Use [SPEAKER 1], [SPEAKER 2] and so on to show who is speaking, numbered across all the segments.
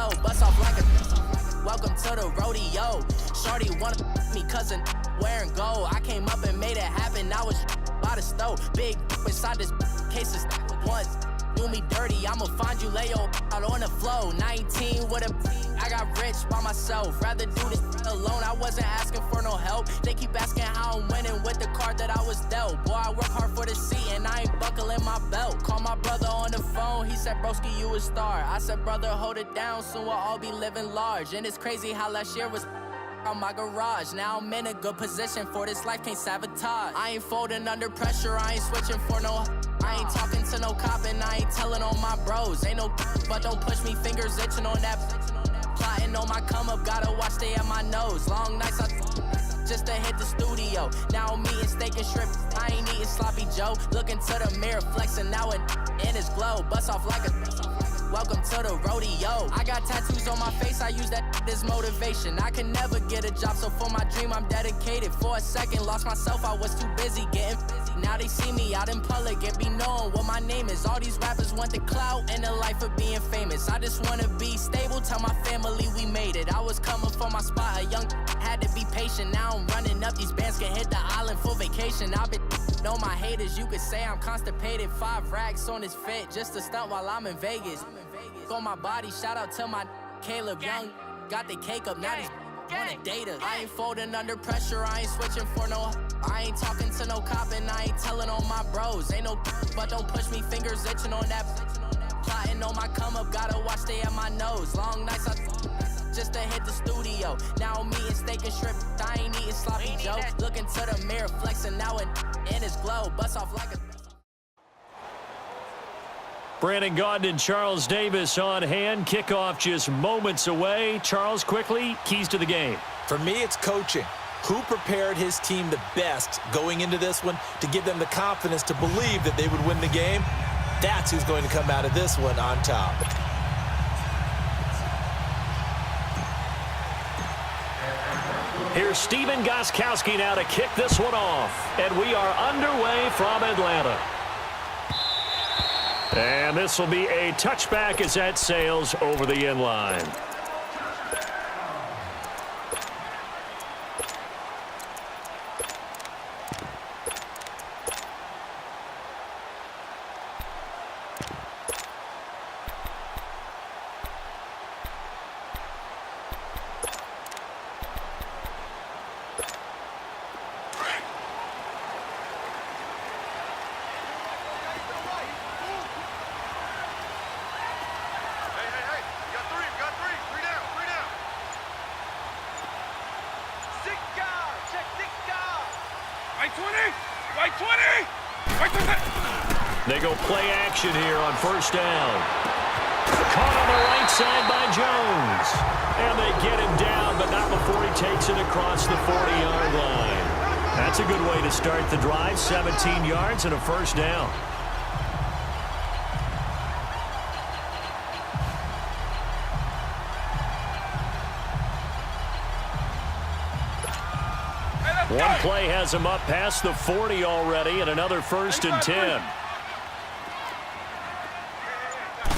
[SPEAKER 1] glow. Bust off like a welcome to the rodeo. Shorty wanna me cousin wearing gold. I came up and made it happen. I was by the stove. Big inside this cases once. Do me dirty, I'ma find you, lay your out on the floor. 19 with a I got rich by myself. Rather do this alone, I wasn't asking for no help. They keep asking how I'm winning with the card that I was dealt. Boy, I work hard for the seat and I ain't buckling my belt. Call my brother on the phone, he said, broski, you a star. I said, brother, hold it down, soon we'll all be living large. And it's crazy how last year was on my garage. Now I'm in a good position for this life, can't sabotage. I ain't folding under pressure, I ain't switching for no. I ain't talking to no cop and I ain't telling on my bros. Ain't no but don't push me, fingers itching on that. Plotting on my come up, gotta watch stay at my nose. Long nights I just to hit the studio. Now I'm eating steak and shrimp, I ain't eating sloppy Joe. Looking to the mirror, flexing now it in his glow. Bust off like a welcome to the rodeo. I got tattoos on my face, I use that as motivation. I can never get a job, so for my dream I'm dedicated. For a second, lost myself, I was too busy getting busy. Now they see me out in public and be knowing what my name is. All these rappers want the clout and the life of being famous. I just wanna be stable, tell my family we made it. I was coming for my spot, a young had to be patient. Now I'm running up, these bands can hit the island for vacation. I've been know my haters, you could say I'm constipated. 5 racks on his fit, just to stunt while I'm in Vegas. On my body, shout out to my Caleb Young. Got the cake up, now these wanna date us. I ain't folding under pressure, I ain't switching for no. I ain't talking to no cop and I ain't telling on my bros. Ain't no but don't push me, fingers itching on that. Plotting on my come up, gotta watch stay at my nose. Long nights I just to hit the studio. Now I'm eating steak and shrimp, I ain't eating sloppy Joe. Looking to the mirror, flexing now it in his glow. Bust off like a
[SPEAKER 2] Brandon Gaudin and Charles Davis on hand. Kickoff just moments away. Charles, quickly, keys to the game.
[SPEAKER 3] For me, it's coaching. Who prepared his team the best going into this one to give them the confidence to believe that they would win the game? That's who's going to come out of this one on top.
[SPEAKER 2] Here's Stephen Gostkowski now to kick this one off. And we are underway from Atlanta. And this will be a touchback as that sails over the end line. They go play action here on first down. Caught on the right side by Jones. And they get him down, but not before he takes it across the 40-yard line. That's a good way to start the drive. 17 yards and a first down. One play has him up past the 40 already, and another 1st and 10.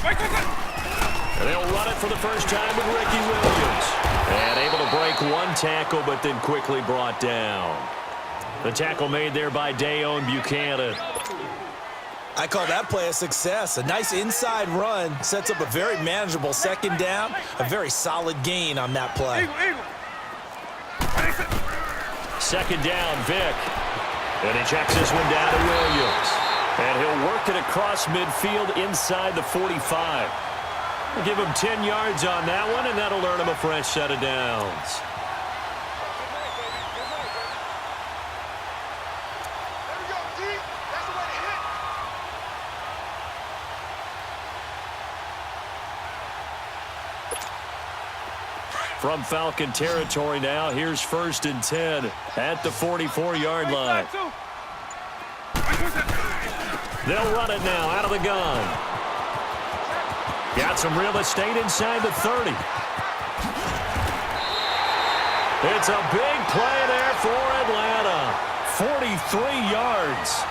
[SPEAKER 2] And they'll run it for the first time with Ricky Williams. And able to break one tackle, but then quickly brought down. The tackle made there by Deone Bucannon.
[SPEAKER 3] I call that play a success. A nice inside run sets up a very manageable second down. A very solid gain on that play.
[SPEAKER 2] Second down, Vick. And he checks this one down to Williams. And he'll work it across midfield inside the 45. We'll give him 10 yards on that one, and that'll earn him a fresh set of downs. From Falcon territory now, here's 1st and 10 at the 44-yard line. They'll run it now out of the gun. Got some real estate inside the 30. It's a big play there for Atlanta. 43 yards.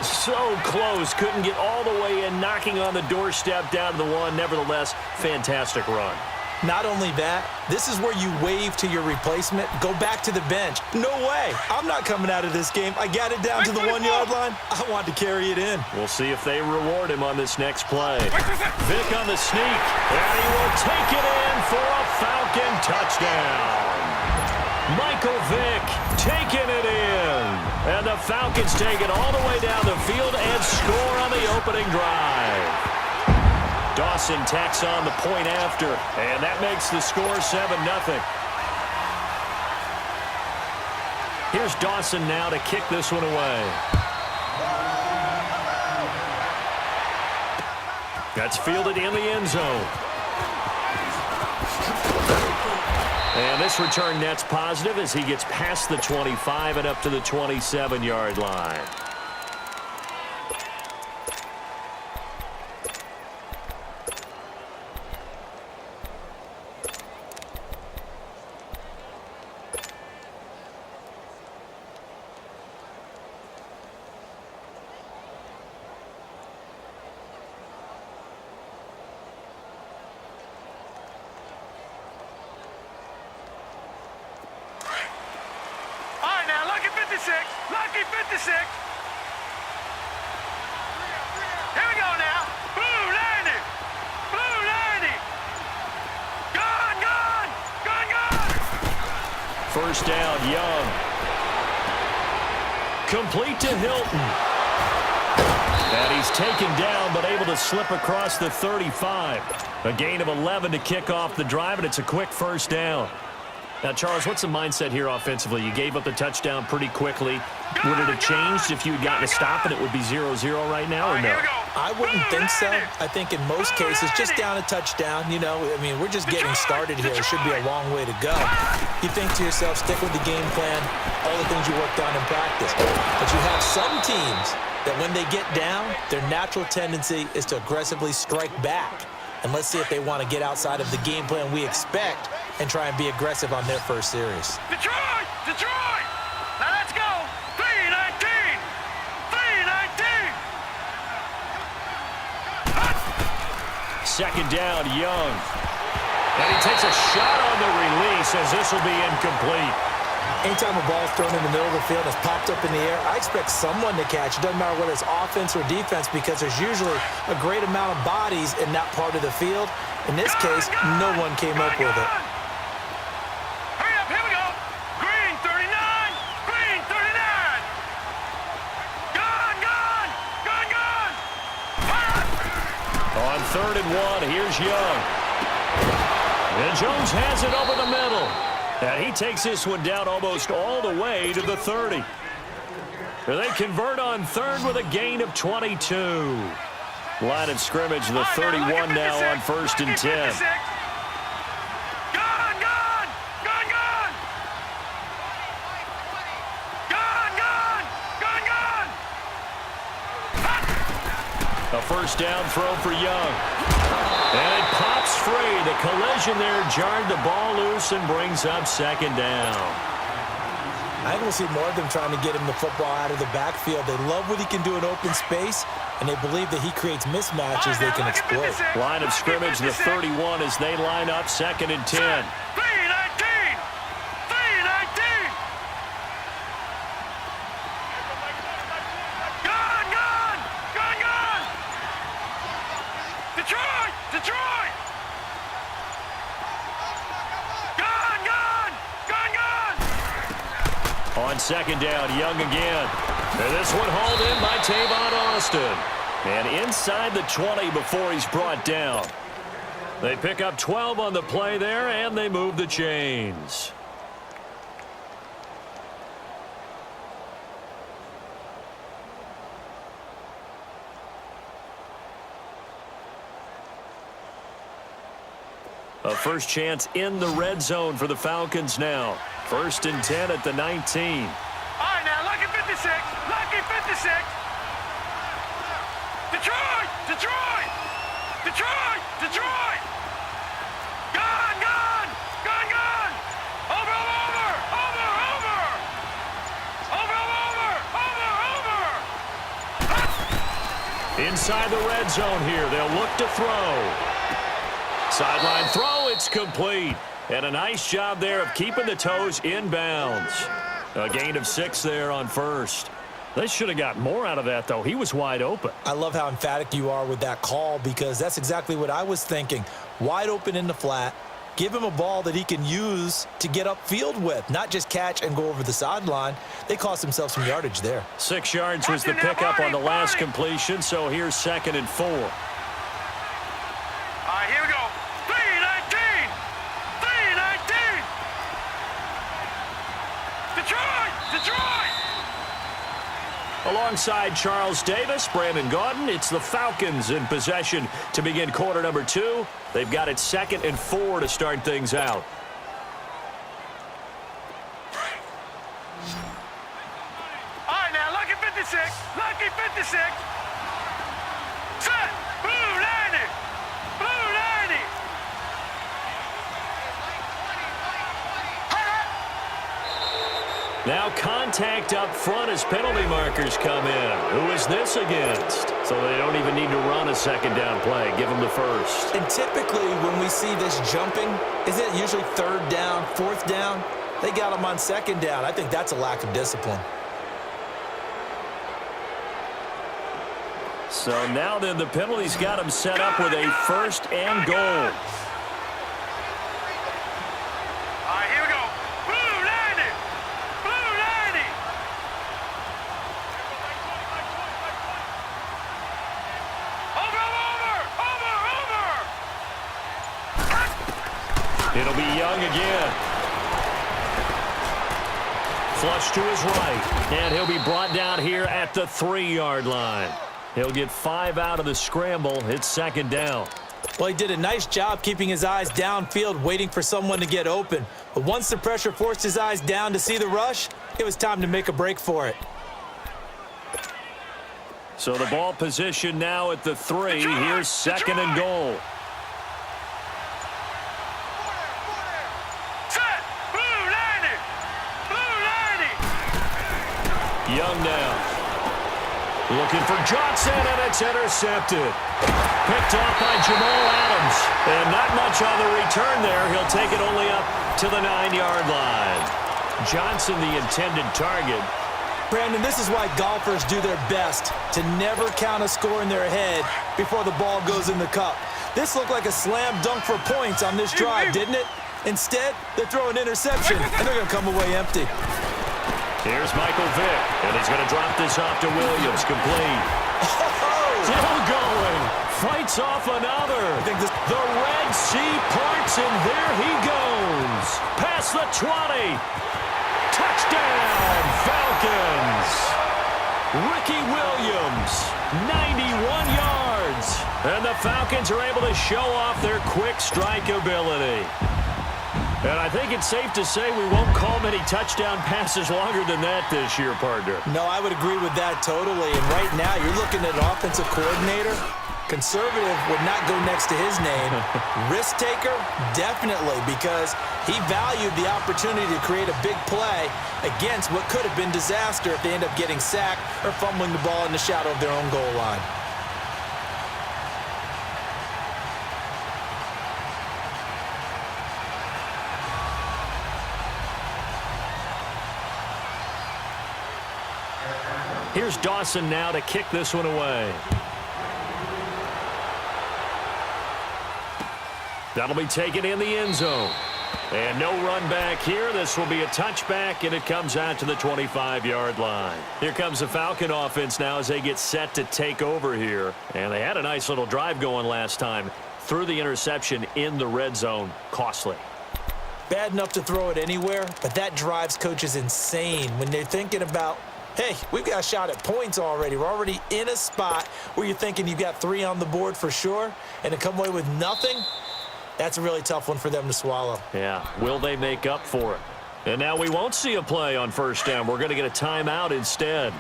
[SPEAKER 2] So close. Couldn't get all the way in, knocking on the doorstep down to the 1. Nevertheless, fantastic run.
[SPEAKER 3] Not only that, this is where you wave to your replacement, go back to the bench. No way. I'm not coming out of this game. I got it down to the 1-yard line. I want to carry it in.
[SPEAKER 2] We'll see if they reward him on this next play. Vick on the sneak, and he will take it in for a Falcon touchdown. Michael Vick taking it in. And the Falcons take it all the way down the field and score on the opening drive. Dawson tacks on the point after, and that makes the score 7-0. Here's Dawson now to kick this one away. That's fielded in the end zone. And this return net's positive as he gets past the 25 and up to the 27-yard line.
[SPEAKER 4] Lucky 56. Here we go now. Blue 90. Blue 90. Gone.
[SPEAKER 2] First down, Young. Complete to Hilton. And he's taken down, but able to slip across the 35. A gain of 11 to kick off the drive, and it's a quick first down. Now, Charles, what's the mindset here offensively? You gave up the touchdown pretty quickly. Would it have changed if you had gotten a stop and it would be 0-0 right now, or no?
[SPEAKER 3] I wouldn't think so. I think in most cases, just down a touchdown, you know, I mean, we're just getting started here. It should be a long way to go. You think to yourself, stick with the game plan, all the things you worked on in practice. But you have some teams that when they get down, their natural tendency is to aggressively strike back. And let's see if they want to get outside of the game plan we expect and try and be aggressive on their first series.
[SPEAKER 4] Detroit! Now let's go! 3-19! 3-19!
[SPEAKER 2] Second down, Young. And he takes a shot on the release as this will be incomplete.
[SPEAKER 3] Anytime a ball is thrown in the middle of the field and it's popped up in the air, I expect someone to catch. It doesn't matter whether it's offense or defense because there's usually a great amount of bodies in that part of the field. In this case, no one came up with it.
[SPEAKER 4] Hurry up, here we go. Green 39. Green 39. Gone.
[SPEAKER 2] On 3rd and 1, here's Young. And Jones has it over the middle. And he takes this one down almost all the way to the 30. And they convert on 3rd with a gain of 22. Line of scrimmage, the 31 now on 1st and 10. A first down throw for Young. And it pops free. The collision there jarred the ball loose and brings up 2nd down.
[SPEAKER 3] I think we'll see more of them trying to get him the football out of the backfield. They love what he can do in open space, and they believe that he creates mismatches they can exploit.
[SPEAKER 2] Line of scrimmage, the 31 as they line up 2nd and 10.
[SPEAKER 4] Detroit!
[SPEAKER 2] On 2nd down, Young again. And this one hauled in by Tavon Austin. And inside the 20 before he's brought down. They pick up 12 on the play there, and they move the chains. A first chance in the red zone for the Falcons now. 1st and 10 at the 19.
[SPEAKER 4] All right, now, lucky 56. Lucky 56. Detroit! Gone! Over!
[SPEAKER 2] Inside the red zone here. They'll look to throw. Sideline throw, it's complete. And a nice job there of keeping the toes in bounds. A gain of 6 there on first. They should have got more out of that, though. He was wide open.
[SPEAKER 3] I love how emphatic you are with that call because that's exactly what I was thinking. Wide open in the flat. Give him a ball that he can use to get upfield with, not just catch and go over the sideline. They cost themselves some yardage there.
[SPEAKER 2] 6 yards was the pickup on the last completion, so here's 2nd and 4.
[SPEAKER 4] All right, here we go. 3-19. 3-19. Detroit! Detroit!
[SPEAKER 2] Alongside Charles Davis, Brandon Gaudin, it's the Falcons in possession to begin quarter number 2. They've got it 2nd and 4 to start things out.
[SPEAKER 4] All right, now, lucky 56. Lucky 56. Set. Blue 90. Blue 90.
[SPEAKER 2] Now contact up front as penalty markers come in. Who is this against? So they don't even need to run a 2nd down play. Give them the first.
[SPEAKER 3] And typically when we see this jumping, isn't it usually 3rd down, 4th down? They got them on 2nd down. I think that's a lack of discipline.
[SPEAKER 2] So now then the penalty's got them set up with a 1st and goal.
[SPEAKER 4] All right, here we go. Blue 90. Blue 90. Over.
[SPEAKER 2] It'll be Young again. Flush to his right. And he'll be brought down here at the 3-yard line. He'll get 5 out of the scramble. It's 2nd down.
[SPEAKER 3] Well, he did a nice job keeping his eyes downfield, waiting for someone to get open. But once the pressure forced his eyes down to see the rush, it was time to make a break for it.
[SPEAKER 2] So the ball position now at the 3. Here's 2nd and goal.
[SPEAKER 4] Set. Blue 90. Blue 90.
[SPEAKER 2] Young now. Looking for Johnson, and it's intercepted. Picked off by Jamal Adams. And not much on the return there. He'll take it only up to the 9-yard line. Johnson, the intended target.
[SPEAKER 3] Brandon, this is why golfers do their best to never count a score in their head before the ball goes in the cup. This looked like a slam dunk for points on this drive, didn't it? Instead, they throw an interception, and they're going to come away empty.
[SPEAKER 2] Here's Michael Vick, and he's going to drop this off to Williams, complete. Still going. Fights off another.
[SPEAKER 3] I think this...
[SPEAKER 2] The Red Sea parts, and there he goes. Past the 20. Touchdown, Falcons. Ricky Williams, 91 yards. And the Falcons are able to show off their quick strike ability. And I think it's safe to say we won't call many touchdown passes longer than that this year, partner.
[SPEAKER 3] No, I would agree with that totally. And right now, you're looking at an offensive coordinator. Conservative would not go next to his name. Risk taker, definitely, because he valued the opportunity to create a big play against what could have been disaster if they end up getting sacked or fumbling the ball in the shadow of their own goal line.
[SPEAKER 2] Here's Dawson now to kick this one away. That'll be taken in the end zone. And no run back here. This will be a touchback, and it comes out to the 25-yard line. Here comes the Falcon offense now as they get set to take over here. And they had a nice little drive going last time. Threw the interception in the red zone. Costly.
[SPEAKER 3] Bad enough to throw it anywhere, but that drives coaches insane when they're thinking about, hey, we've got a shot at points already. We're already in a spot where you're thinking you've got 3 on the board for sure, and to come away with nothing, that's a really tough one for them to swallow.
[SPEAKER 2] Yeah, will they make up for it? And now we won't see a play on first down. We're going to get a timeout instead.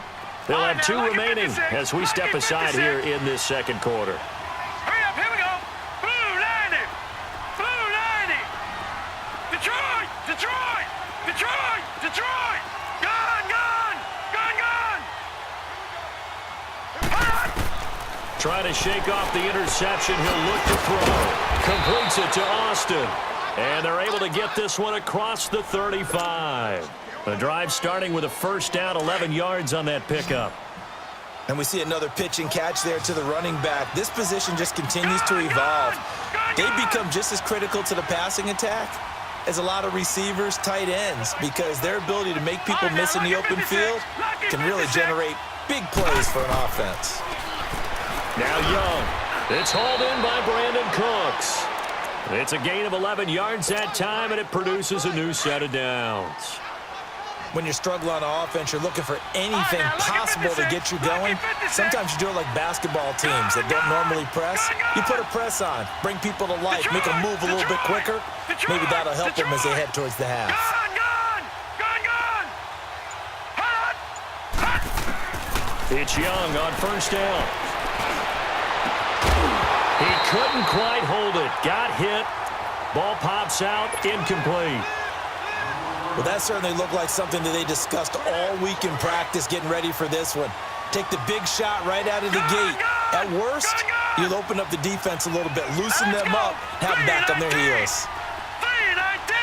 [SPEAKER 2] They'll have 2 remaining as we step aside here in this second quarter.
[SPEAKER 4] Hurry up, here we go. Blue 90. Blue 90. Detroit. Detroit. Detroit. Detroit. Gone, gone. Gone, gone.
[SPEAKER 2] Trying to shake off the interception. He'll look to throw. Completes it to Austin. And they're able to get this one across the 35. The drive starting with a first down, 11 yards on that pickup.
[SPEAKER 3] And we see another pitch and catch there to the running back. This position just continues to evolve. They become just as critical to the passing attack as a lot of receivers, tight ends, because their ability to make people miss in the open field can really generate big plays for an offense.
[SPEAKER 2] Now Young. It's hauled in by Brandon Cooks. It's a gain of 11 yards that time, and it produces a new set of downs.
[SPEAKER 3] When you're struggling on offense, you're looking for anything possible to get you going. Sometimes you do it like basketball teams that don't normally press. You put a press on, bring people to life, make them move a little bit quicker. Maybe that'll help them as they head towards the half.
[SPEAKER 2] It's Young on first down. He couldn't quite hold it. Got hit. Ball pops out. Incomplete.
[SPEAKER 3] Well, that certainly looked like something that they discussed all week in practice getting ready for this one. Take the big shot right out of the gate. At worst, you'll open up the defense a little bit, loosen them up, have them back on their heels.
[SPEAKER 4] 3-19.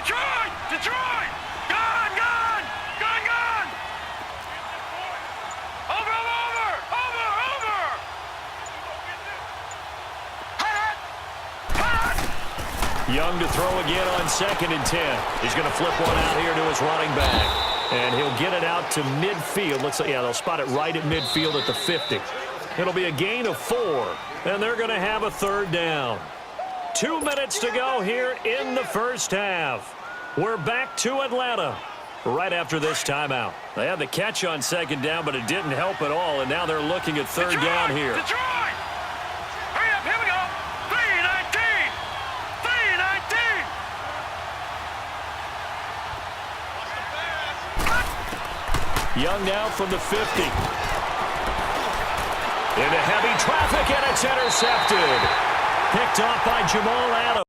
[SPEAKER 4] Detroit! Detroit! Gone! Gone! Gone! Gone! Over! Over! Over! Over!
[SPEAKER 2] Young to throw again on 2nd and 10. He's going to flip one out here to his running back. And he'll get it out to midfield. Looks like, yeah, they'll spot it right at midfield at the 50. It'll be a gain of 4. And they're going to have a third down. 2 minutes to go here in the first half. We're back to Atlanta right after this timeout. They had the catch on 2nd down, but it didn't help at all. And now they're looking at third down here.
[SPEAKER 4] Detroit! Hurry up, here we go! 3-19! 3-19!
[SPEAKER 2] Young now from the 50. Into heavy traffic, and it's intercepted. Picked off by Jamal Adams.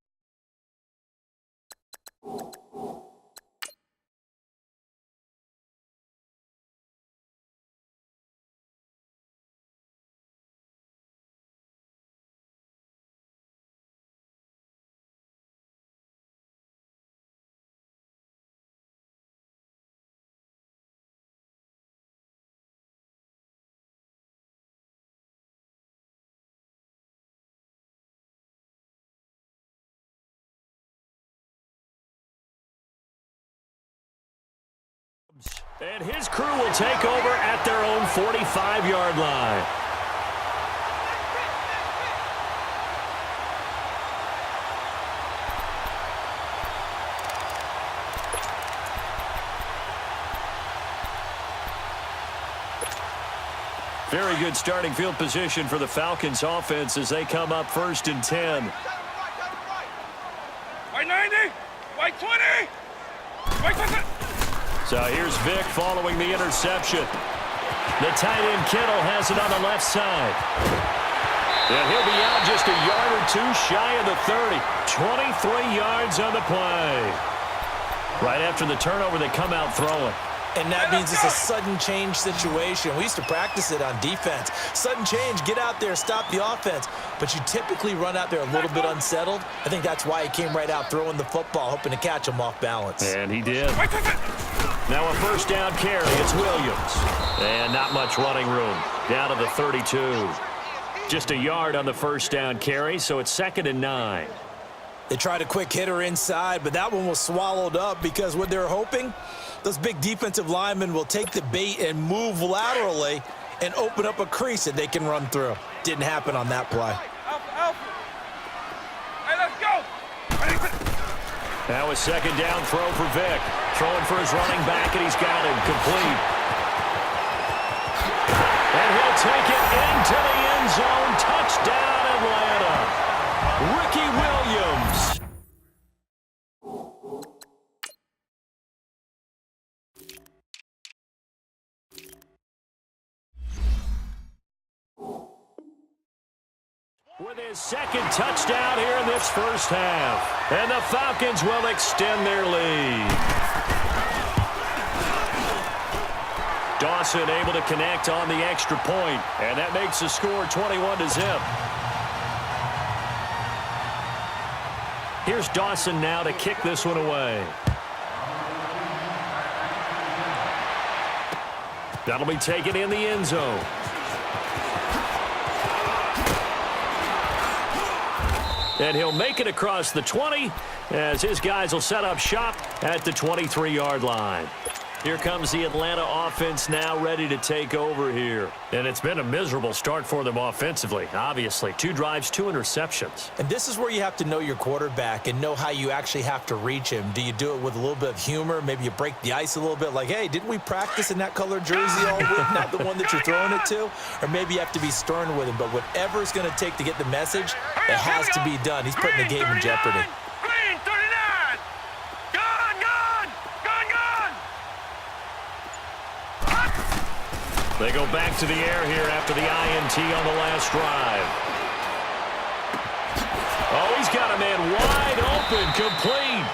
[SPEAKER 2] And his crew will take over at their own 45-yard line. Very good starting field position for the Falcons offense as they come up 1st and 10.
[SPEAKER 4] White 90! White 20! White 20!
[SPEAKER 2] So here's Vick following the interception. The tight end Kittle has it on the left side. And he'll be out just a yard or two shy of the 30. 23 yards on the play. Right after the turnover, they come out throwing.
[SPEAKER 3] And that means it's a sudden change situation. We used to practice it on defense. Sudden change, get out there, stop the offense. But you typically run out there a little bit unsettled. I think that's why he came right out throwing the football, hoping to catch him off balance.
[SPEAKER 2] And he did. Now a first down carry. It's Williams. And not much running room. Down to the 32. Just a yard on the first down carry, so it's 2nd and 9.
[SPEAKER 3] They tried a quick hitter inside, but that one was swallowed up because what they're hoping, those big defensive linemen will take the bait and move laterally and open up a crease that they can run through. Didn't happen on that play.
[SPEAKER 4] Alpha. Hey, let's go!
[SPEAKER 2] Now a 2nd down throw for Vick. Throwing for his running back, and he's got him complete. And he'll take it into the end zone. Touchdown, Atlanta. Ricky Williams. With his 2nd touchdown here in this first half. And the Falcons will extend their lead. Dawson able to connect on the extra point, and that makes the score 21-0. Here's Dawson now to kick this one away. That'll be taken in the end zone. And he'll make it across the 20 as his guys will set up shop at the 23-yard line. Here comes the Atlanta offense now ready to take over here. And it's been a miserable start for them offensively, obviously. 2 drives, 2 interceptions.
[SPEAKER 3] And this is where you have to know your quarterback and know how you actually have to reach him. Do you do it with a little bit of humor? Maybe you break the ice a little bit like, hey, didn't we practice in that color jersey all week, not the one that you're throwing it to? Or maybe you have to be stern with him. But whatever it's going to take to get the message, it has to be done. He's putting the game in jeopardy.
[SPEAKER 4] Green 39. Gone.
[SPEAKER 2] They go back to the air here after the INT on the last drive. Oh, he's got a man wide open, complete.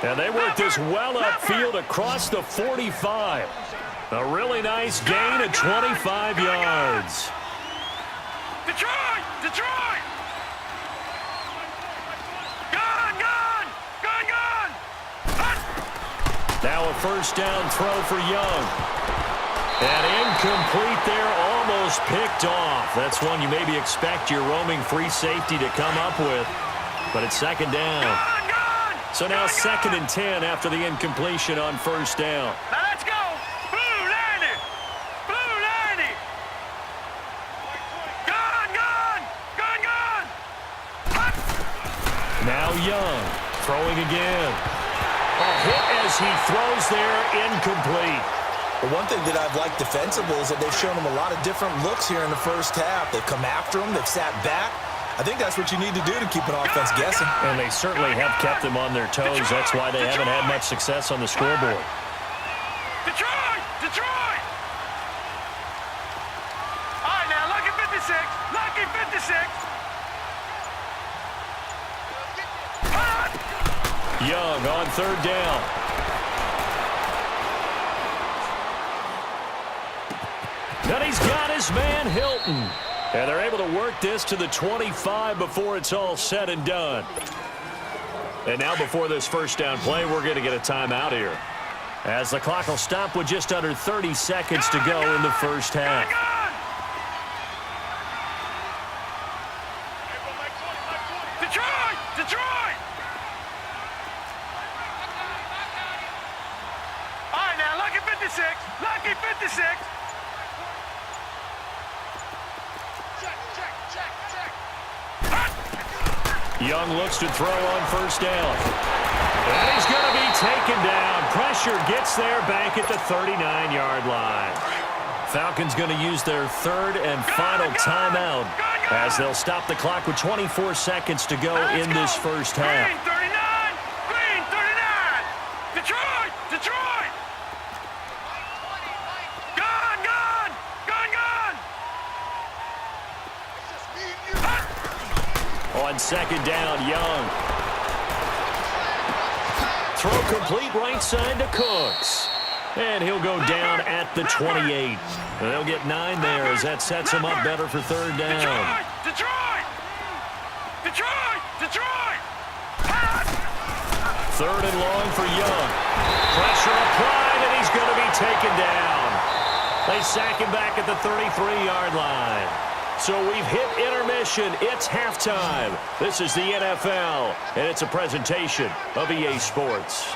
[SPEAKER 2] And they work this well upfield across the 45. A really nice gain of 25 yards.
[SPEAKER 4] Detroit! Gone!
[SPEAKER 2] Now a first down throw for Young. And incomplete there, almost picked off. That's one you maybe expect your roaming free safety to come up with. But it's second down. So now second and 10 after the incompletion on first down.
[SPEAKER 4] Now let's go! Blue 90! Gone!
[SPEAKER 2] Now Young throwing again. A hit as he throws there, incomplete.
[SPEAKER 3] But one thing that I've liked defensively is that they've shown him a lot of different looks here in the first half. They've come after him. They've sat back. I think that's what you need to do to keep an offense guessing.
[SPEAKER 2] And they certainly have kept them on their toes. That's why they haven't had much success on the scoreboard.
[SPEAKER 4] Detroit! All right, now, lucky 56.
[SPEAKER 2] Young on third down. And he's got his man Hilton. And they're able to work this to the 25 before it's all said and done. And now before this first down play, we're going to get a timeout here, as the clock will stop with just under 30 seconds to go in the first half.
[SPEAKER 4] Detroit! All right, now, lucky 56.
[SPEAKER 2] Young looks to throw on first down. And he's going to be taken down. Pressure gets there back at the 39-yard line. Falcons going to use their third and final timeout as they'll stop the clock with 24 seconds to go in this first half.
[SPEAKER 4] Green 39! Detroit! Gone!
[SPEAKER 2] On second down, Young. Throw complete right side to Cooks. And he'll go down at the 28. They'll get 9 there as that sets him up better for third down.
[SPEAKER 4] Detroit!
[SPEAKER 2] Third and long for Young. Pressure applied, and he's going to be taken down. They sack him back at the 33-yard line. So we've hit intermission. It's halftime. This is the NFL, and it's a presentation of EA Sports.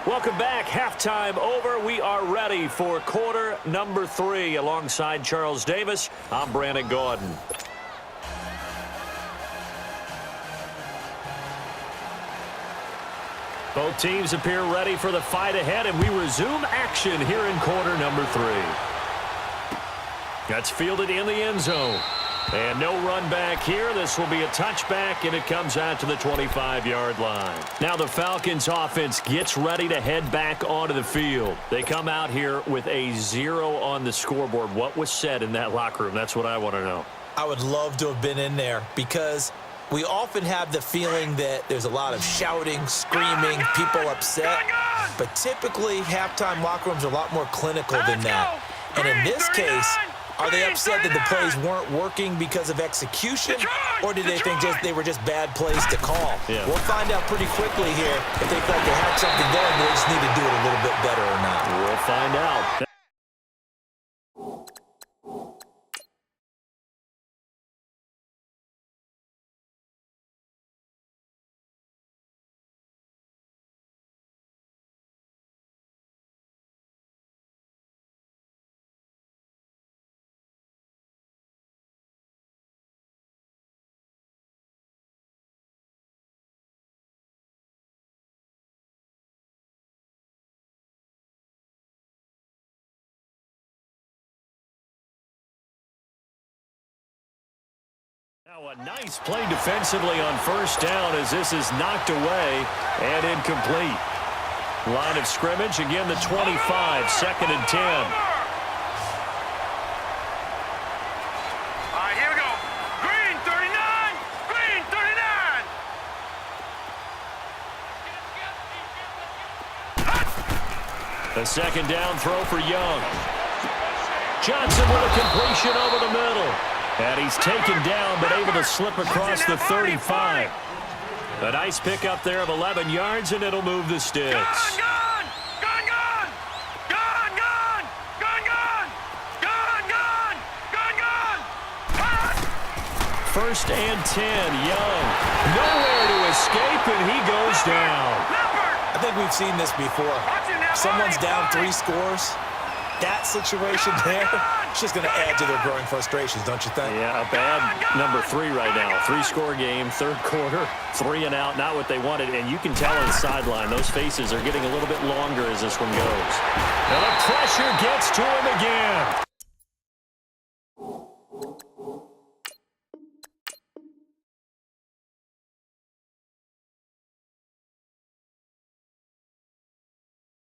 [SPEAKER 2] Welcome back. Halftime over. We are ready for quarter number 3. Alongside Charles Davis, I'm Brandon Gaudin. Both teams appear ready for the fight ahead, and we resume action here in quarter number 3. That's fielded in the end zone. And no run back here. This will be a touchback, and it comes out to the 25-yard line. Now the Falcons offense gets ready to head back onto the field. They come out here with a 0 on the scoreboard. What was said in that locker room? That's what I want to know.
[SPEAKER 3] I would love to have been in there because we often have the feeling that there's a lot of shouting, screaming, people upset. But typically, halftime locker rooms are a lot more clinical than that. And in this case, are they upset that the plays weren't working because of execution, or did they think they were just bad plays to call?
[SPEAKER 2] Yeah.
[SPEAKER 3] We'll find out pretty quickly here if they felt they had something going, but they just need to do it a little bit better or not.
[SPEAKER 2] We'll find out. Now a nice play defensively on first down as this is knocked away and incomplete. Line of scrimmage, again the 25, 2nd and 10.
[SPEAKER 4] All right, here we go. Green 39, green 39.
[SPEAKER 2] The 2nd down throw for Young. Johnson with a completion over the middle. And he's taken down, but able to slip across the 35. A nice pickup there of 11 yards, and it'll move the sticks.
[SPEAKER 4] Gun, gun, gun, gun, gun, gun, gun, gun, gun, gun, gun, gun.
[SPEAKER 2] 1st and 10, Young. Nowhere to escape, and he goes down.
[SPEAKER 3] I think we've seen this before. Someone's down 3 scores. That situation there, it's just going to add to their growing frustrations, don't you think?
[SPEAKER 2] Yeah, a bad number 3 right now. 3-score game, 3rd quarter, 3 and out, not what they wanted. And you can tell on the sideline, those faces are getting a little bit longer as this one goes. And the pressure gets to him again.